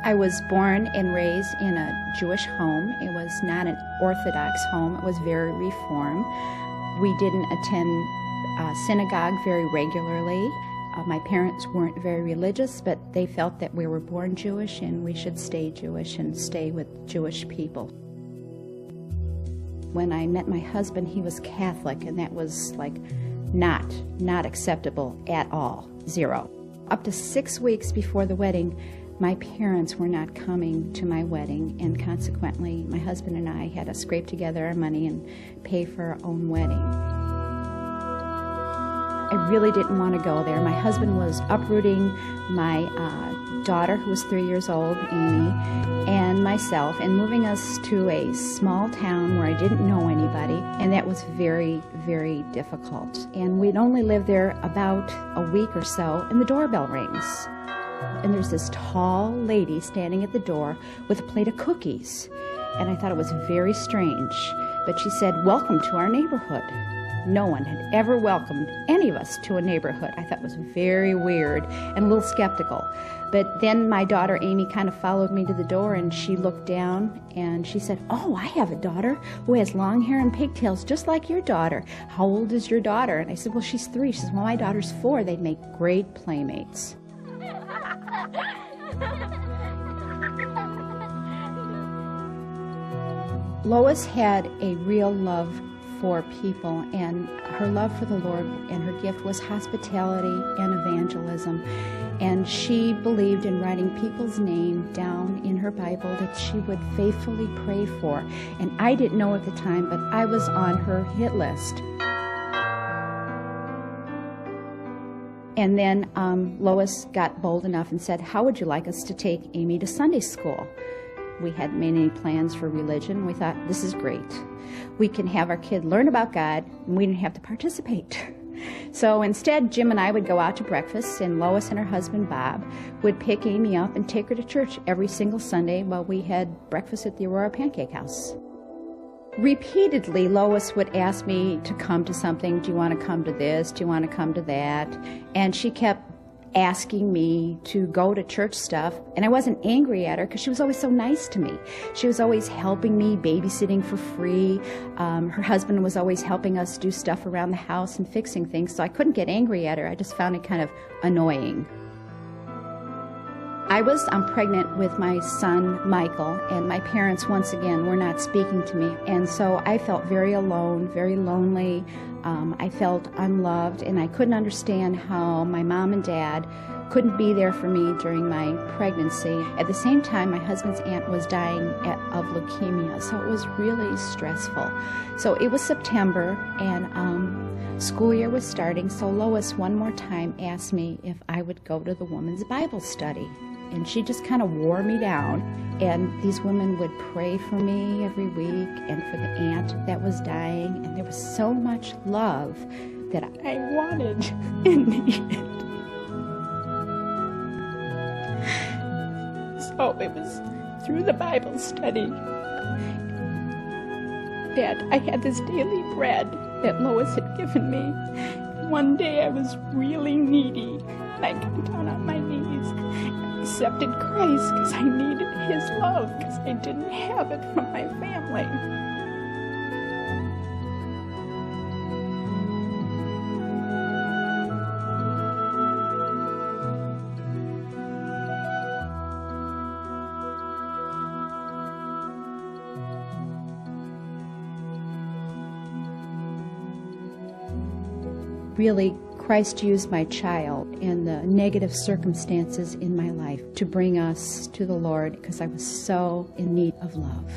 I was born and raised in a Jewish home. It was not an Orthodox home. It was very Reform. We didn't attend synagogue very regularly. My parents weren't very religious, but they felt that we were born Jewish and we should stay Jewish and stay with Jewish people. When I met my husband, he was Catholic, and that was like not acceptable at all, zero. Up to 6 weeks before the wedding, my parents were not coming to my wedding, and consequently, my husband and I had to scrape together our money and pay for our own wedding. I really didn't want to go there. My husband was uprooting my daughter, who was 3 years old, Amy, and myself, and moving us to a small town where I didn't know anybody, and that was very, very difficult. And we'd only lived there about a week or so, and the doorbell rings. And there's this tall lady standing at the door with a plate of cookies. And I thought it was very strange, but she said, "Welcome to our neighborhood." No one had ever welcomed any of us to a neighborhood. I thought it was very weird and a little skeptical. But then my daughter Amy kind of followed me to the door, and she looked down and she said, "Oh, I have a daughter who has long hair and pigtails just like your daughter. How old is your daughter?" And I said, "Well, she's 3. She says, "Well, my daughter's 4. They'd make great playmates." Lois had a real love for people, and her love for the Lord and her gift was hospitality and evangelism. And she believed in writing people's name down in her Bible that she would faithfully pray for. And I didn't know at the time, but I was on her hit list. And then Lois got bold enough and said, "How would you like us to take Amy to Sunday school?" We had many plans for religion. We thought, this is great. We can have our kid learn about God, and we didn't have to participate. So instead, Jim and I would go out to breakfast, and Lois and her husband, Bob, would pick Amy up and take her to church every single Sunday while we had breakfast at the Aurora Pancake House. Repeatedly, Lois would ask me to come to something. "Do you want to come to this? Do you want to come to that?" And she kept asking me to go to church stuff, and I wasn't angry at her because she was always so nice to me. She was always helping me, babysitting for free. Her husband was always helping us do stuff around the house and fixing things, so I couldn't get angry at her. I just found it kind of annoying. I was pregnant with my son, Michael, and my parents, once again, were not speaking to me. And so I felt very alone, very lonely. I felt unloved, and I couldn't understand how my mom and dad couldn't be there for me during my pregnancy. At the same time, my husband's aunt was dying of leukemia, so it was really stressful. So it was September, and school year was starting, so Lois one more time asked me if I would go to the women's Bible study. And she just kind of wore me down. And these women would pray for me every week and for the aunt that was dying. And there was so much love that I wanted and needed. So it was through the Bible study that I had this daily bread that Lois had given me. One day I was really needy, and I got down on my knees and accepted Christ because I needed His love, because I didn't have it from my family. Really, Christ used my child and the negative circumstances in my life to bring us to the Lord because I was so in need of love.